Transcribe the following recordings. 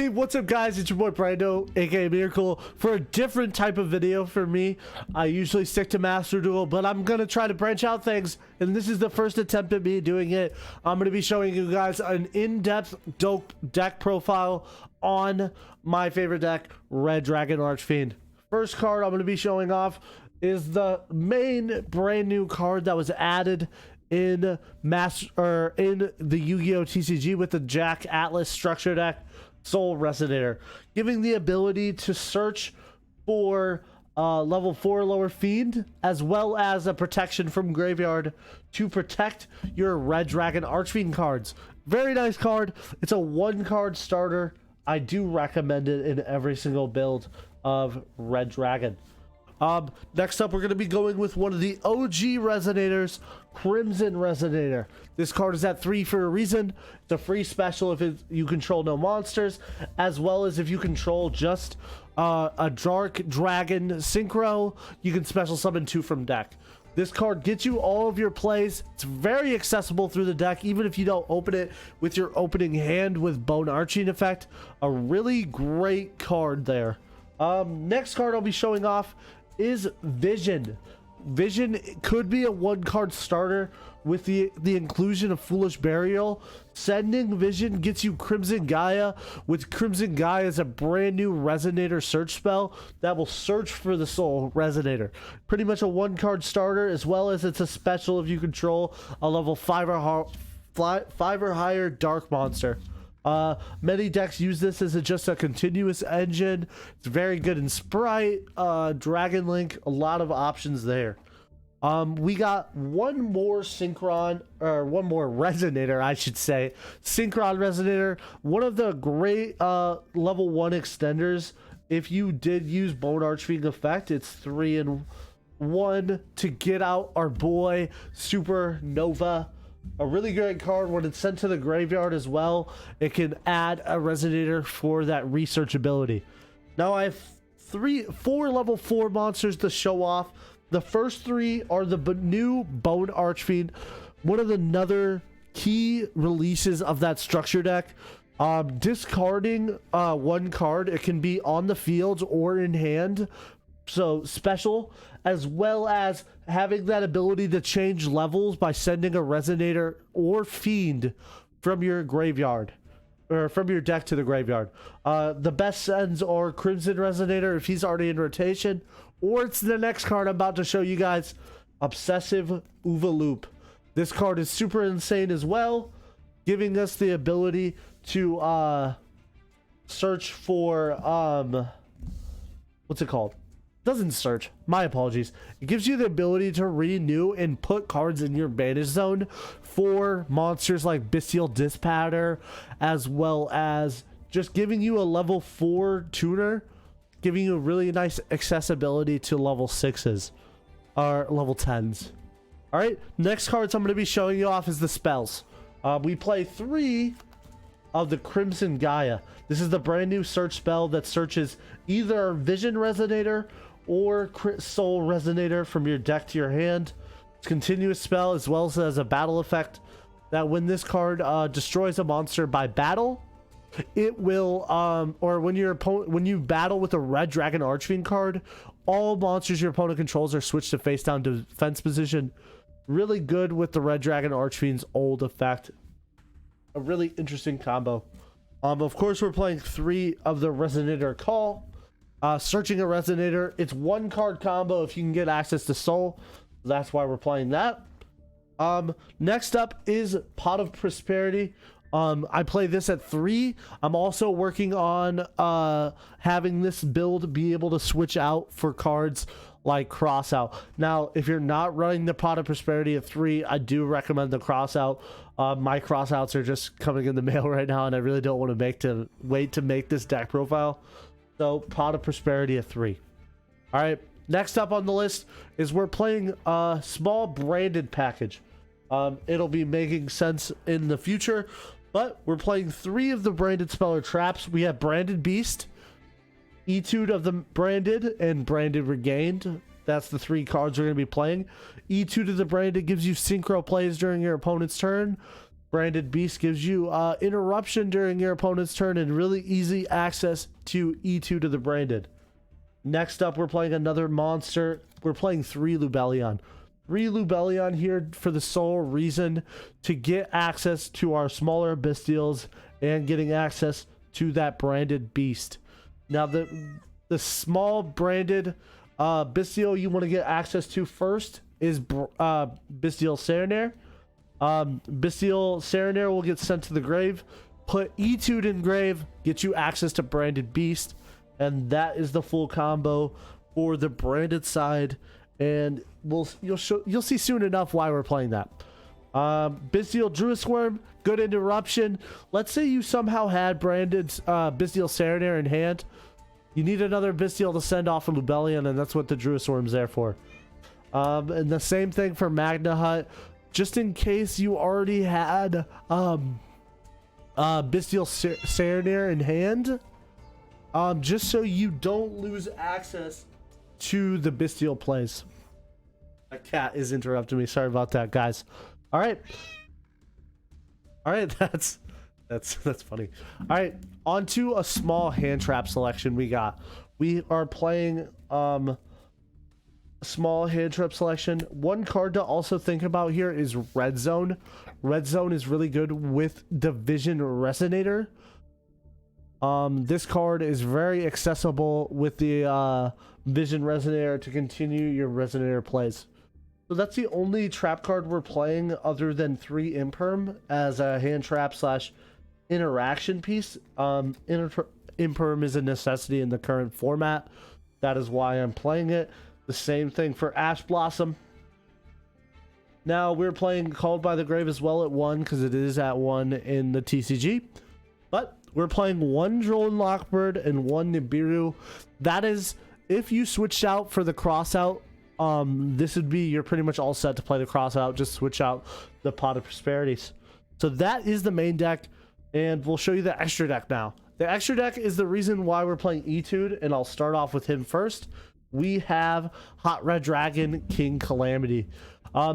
Hey, what's up guys, it's your boy Brando, aka Miracle, for a different type of video for me. I usually stick to Master Duel, but I'm gonna try to branch out things, and this is the first attempt at me doing it. I'm gonna be showing you guys an in-depth dope deck profile on my favorite deck, Red Dragon Archfiend. First card I'm gonna be showing off is the main brand new card that was added in the Yu-Gi-Oh TCG with the Jack Atlas structure deck, Soul Resonator, giving the ability to search for level 4 lower fiend, as well as a protection from graveyard to protect your Red Dragon Archfiend cards. Very nice card. It's a 1-card starter. I do recommend it in every single build of Red Dragon. Next up, we're going to be going with one of the OG Resonators, Crimson Resonator. This card is at 3 for a reason. It's a free special if you control no monsters, as well as if you control just a Dark Dragon Synchro, you can special summon 2 from deck. This card gets you all of your plays. It's very accessible through the deck, even if you don't open it with your opening hand with Bone Arching effect. A really great card there. Next card I'll be showing off is Vision. Vision could be a 1-card starter with the inclusion of Foolish Burial. Sending Vision gets you Crimson Gaia, with Crimson Gaia as a brand new Resonator search spell that will search for the Soul Resonator. Pretty much a 1-card starter, as well as it's a special if you control a level 5 or higher dark monster. Many decks use this as just a continuous engine. It's very good in Sprite, Dragon Link, a lot of options there. We got one more Resonator, I should say. Synchron Resonator, one of the great level 1 extenders. If you did use Bone Archfiend effect, it's 3 in 1 to get out our boy Supernova. A really great card. When it's sent to the graveyard as well, it can add a Resonator for that research ability. Now I have 4 level 4 monsters to show off. The first 3 are the new Bone Archfiend, one of the other key releases of that structure deck. Discarding 1 card, it can be on the field or in hand, so special, as well as having that ability to change levels by sending a Resonator or Fiend from your graveyard, or from your deck to the graveyard. The best sends are Crimson Resonator if he's already in rotation, or it's the next card I'm about to show you guys, Obsessive Loop. This card is super insane as well, giving us the ability to search for what's it called? Doesn't search, my apologies. It gives you the ability to renew and put cards in your banish zone for monsters like Bestial Dispatcher, as well as just giving you a level 4 tuner, giving you a really nice accessibility to level 6s or level 10s. All right, next cards I'm going to be showing you off is the spells. We play 3 of the Crimson Gaia. This is the brand new search spell that searches either Vision Resonator or Soul Resonator from your deck to your hand. It's a continuous spell, as well as a battle effect that when this card destroys a monster by battle, it will or when you battle with a Red Dragon Archfiend card, all monsters your opponent controls are switched to face down defense position. Really good with the Red Dragon Archfiend's old effect. A really interesting combo. Of course, we're playing 3 of the Resonator Call. Searching a Resonator, it's 1-card combo if you can get access to Soul. That's why we're playing that. Next up is Pot of Prosperity. I play this at 3. I'm also working on having this build be able to switch out for cards like Crossout. Now, if you're not running the Pot of Prosperity at 3, I do recommend the Crossout. My Crossouts are just coming in the mail right now, and I really don't want to wait to make this deck profile. So, Pot of Prosperity at 3. All right, next up on the list is we're playing a small branded package. It'll be making sense in the future, but we're playing 3 of the branded speller traps. We have Branded Beast, Etude of the Branded, and Branded Regained. That's the 3 cards we're going to be playing. Etude of the Branded gives you synchro plays during your opponent's turn. Branded Beast gives you interruption during your opponent's turn and really easy access to E2 to the Branded. Next up, we're playing another monster. We're playing 3 Lubellion. 3 Lubellion here for the sole reason to get access to our smaller Bystials and getting access to that Branded Beast. Now, the small Branded Bystial you want to get access to first is Bystial Serenair. Bystial Serenair will get sent to the grave. Put Etude in grave, get you access to Branded Beast, and that is the full combo for the branded side. And you'll see soon enough why we're playing that. Bystial Druisworm, good interruption. Let's say you somehow had branded Bystial Serenair in hand. You need another Bystial to send off a Lubellion, and that's what the Druisworm's there for. And the same thing for Magna Hut. Just in case you already had Bystial Serenair in hand, just so you don't lose access to the Bystial plays. My cat is interrupting me. Sorry about that, guys. All right, that's funny. All right, on to a small hand trap selection we got. We are playing small hand trap selection. One card to also think about here is Red Zone. Red Zone is really good with Division Resonator. This card is very accessible with the Vision Resonator to continue your Resonator plays. So that's the only trap card we're playing other than 3 Imperm as a hand trap / interaction piece. Imperm is a necessity in the current format. That is why I'm playing it. The same thing for Ash Blossom. Now we're playing Called by the Grave as well at 1 because it is at 1 in the TCG. But we're playing 1 Drone Lockbird and 1 Nibiru. That is, if you switched out for the cross out, this would be, you're pretty much all set to play the cross out. Just switch out the Pot of Prosperities. So that is the main deck, and we'll show you the extra deck now. The extra deck is the reason why we're playing Etude, and I'll start off with him first. We have Hot Red Dragon King Calamity.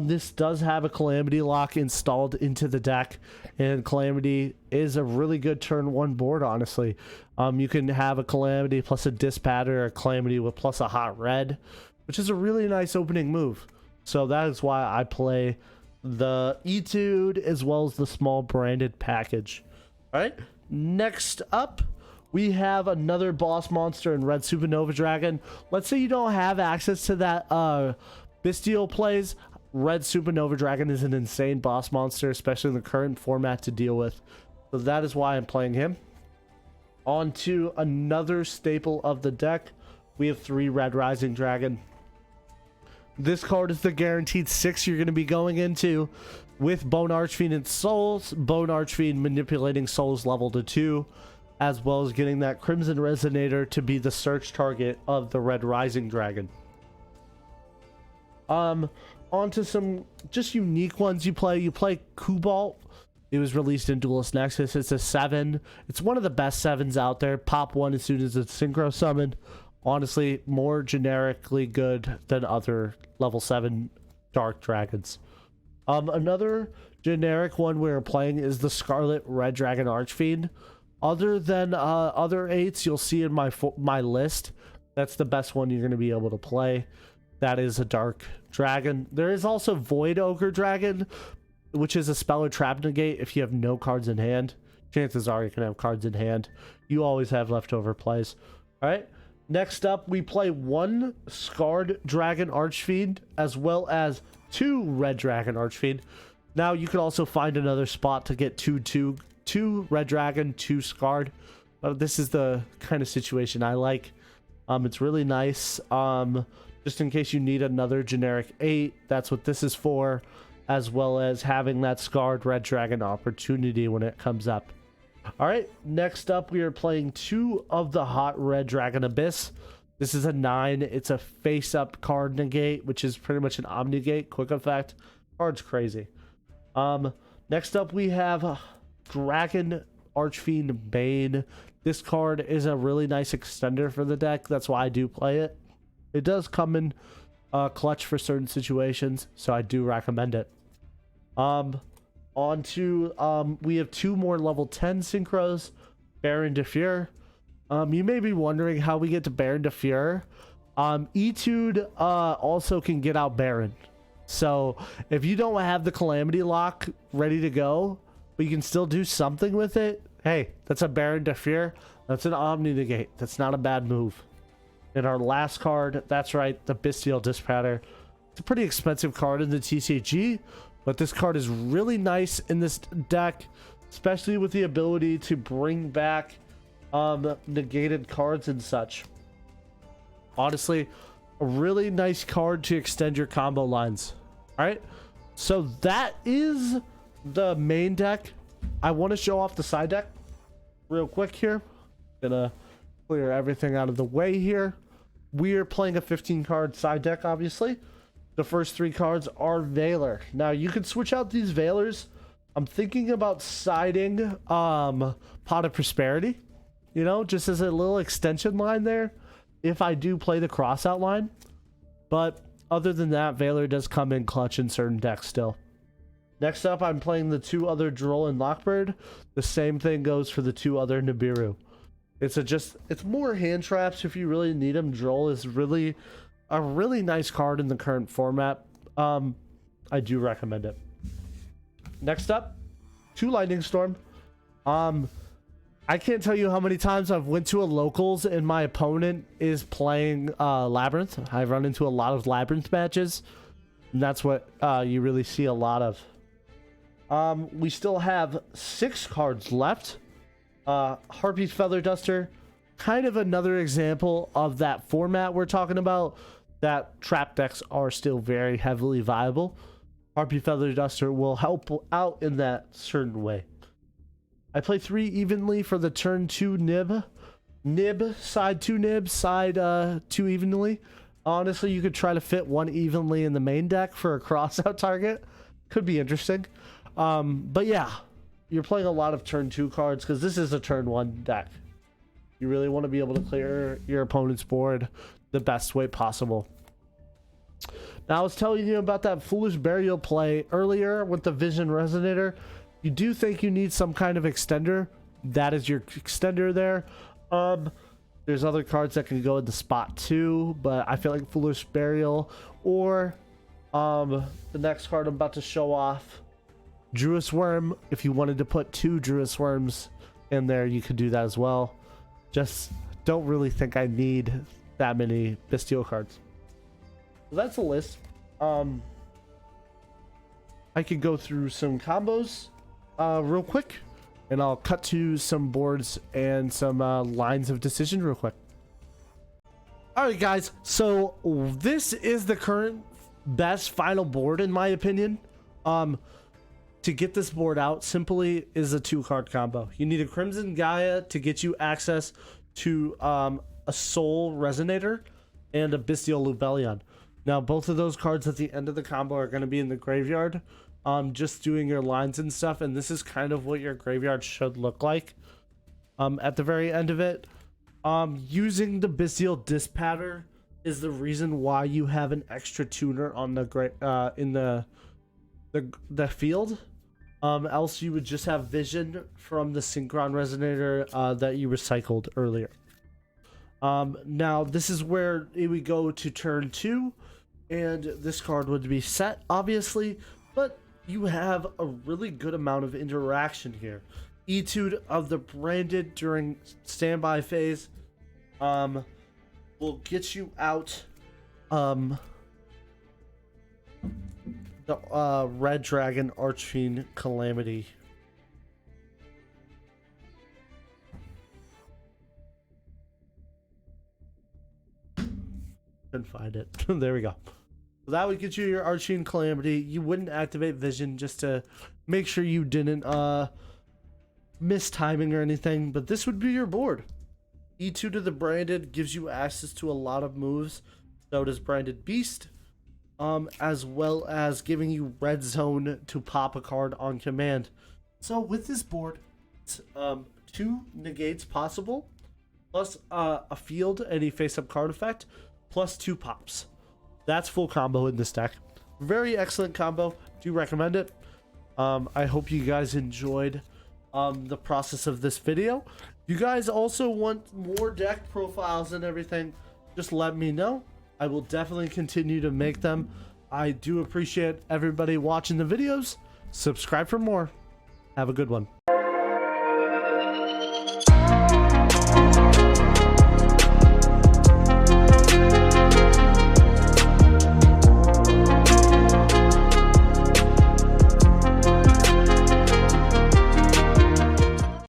This does have a Calamity lock installed into the deck, and Calamity is a really good turn 1 board, honestly. You can have a Calamity plus a Dispatter, or a Calamity with plus a Hot Red, which is a really nice opening move. So that is why I play the Etude as well as the small branded package. All right, next up, we have another boss monster in Red Supernova Dragon. Let's say you don't have access to that Bystial plays. Red Supernova Dragon is an insane boss monster, especially in the current format to deal with. So that is why I'm playing him. On to another staple of the deck. We have 3 Red Rising Dragon. This card is the guaranteed 6 you're going to be going into with Bone Archfiend and Souls. Bone Archfiend manipulating Souls level to 2. As well as getting that Crimson Resonator to be the search target of the Red Rising Dragon. On to some just unique ones you play. You play Cobalt. It was released in Duelist Nexus. It's a 7. It's one of the best 7s out there. Pop 1 as soon as it's synchro summoned. Honestly, more generically good than other level 7 Dark Dragons. Another generic one we're playing is the Scarlet Red Dragon Archfiend. Other than other 8s you'll see in my list, that's the best one you're going to be able to play. That is a Dark Dragon. There is also Void Ogre Dragon, which is a spell or trap negate if you have no cards in hand. Chances are you can have cards in hand. You always have leftover plays. All right. Next up, we play 1 Scarred Dragon Archfiend as well as 2 Red Dragon Archfiend. Now you could also find another spot to get 2 Red Dragon, 2 Scarred. But this is the kind of situation I like. It's really nice. Just in case you need another generic 8, that's what this is for, as well as having that Scarred Red Dragon opportunity when it comes up. All right, next up we are playing 2 of the Hot Red Dragon Abyss. This is a 9. It's a face-up card negate, which is pretty much an Omnigate, quick effect. Card's crazy. Next up we have Dragon Archfiend Bane. This card is a really nice extender for the deck. That's why I do play it. It does come in clutch for certain situations, so I do recommend it. On to, we have 2 more level 10 synchros, Baron de Fury. You may be wondering how we get to Baron de Fury. Etude also can get out Baron. So if you don't have the Calamity Lock ready to go, but you can still do something with it, hey, that's a Baron de Fury. That's an Omni Negate. That's not a bad move. And our last card, that's right, the Bestial Dispatter. It's a pretty expensive card in the TCG, but this card is really nice in this deck, especially with the ability to bring back negated cards and such. Honestly, a really nice card to extend your combo lines. All right, so that is the main deck. I want to show off the side deck real quick here. Gonna clear everything out of the way here. We are playing a 15 card side deck, obviously. The first 3 cards are Veiler. Now you can switch out these Veilers. I'm thinking about siding Pot of Prosperity, you know, just as a little extension line there if I do play the crossout line. But other than that, Veiler does come in clutch in certain decks still. Next up, I'm playing the 2 other Droll and Lockbird. The same thing goes for the 2 other Nibiru. It's more hand traps if you really need them. Droll is really a really nice card in the current format. I do recommend it. Next up, 2 Lightning Storm. I can't tell you how many times I've went to a locals and my opponent is playing Labyrinth. I've run into a lot of Labyrinth matches, and that's what you really see a lot of. We still have 6 cards left. Harpy's Feather Duster, kind of another example of that format we're talking about, that trap decks are still very heavily viable. Harpy Feather Duster will help out in that certain way. I play 3 evenly for the turn 2 nib. Nib, side 2 nib, side 2 evenly. Honestly, you could try to fit 1 evenly in the main deck for a crossout target. Could be interesting. But yeah, you're playing a lot of turn 2 cards because this is a turn 1 deck. You really want to be able to clear your opponent's board the best way possible. Now, I was telling you about that Foolish Burial play earlier with the Vision Resonator. You do think you need some kind of extender. That is your extender there. There's other cards that can go in the spot too, but I feel like Foolish Burial or the next card I'm about to show off, Druis Worm. If you wanted to put 2 Druis Worms in there, you could do that as well. Just don't really think I need that many Bestial cards. So that's the list. I could go through some combos real quick, and I'll cut to some boards and some lines of decision real quick. Alright guys, so this is the current best final board in my opinion. To get this board out simply is a 2-card combo. You need a Crimson Gaia to get you access to a Soul Resonator and a Bestial Lubellion. Now both of those cards at the end of the combo are going to be in the graveyard, just doing your lines and stuff, and this is kind of what your graveyard should look like at the very end of it. Using the Bestial Dispatter is the reason why you have an extra tuner on the in the field. Else you would just have Vision from the Synchron Resonator that you recycled earlier. Now this is where it would go to turn 2, and this card would be set, obviously, but you have a really good amount of interaction here. Etude of the Branded during standby phase will get you out the Red Dragon Archfiend Calamity. Couldn't find it. There we go. So that would get you your Archfiend Calamity. You wouldn't activate Vision just to make sure you didn't miss timing or anything, but this would be your board. E2 to the Branded gives you access to a lot of moves. So does Branded Beast, as well as giving you Red Zone to pop a card on command. So with this board, it's 2 negates possible, plus a field, any face-up card effect, plus 2 pops. That's full combo in this deck. Very excellent combo. Do recommend it. I hope you guys enjoyed the process of this video. You guys also want more deck profiles and everything, just let me know. I will definitely continue to make them. I do appreciate everybody watching the videos. Subscribe for more. Have a good one.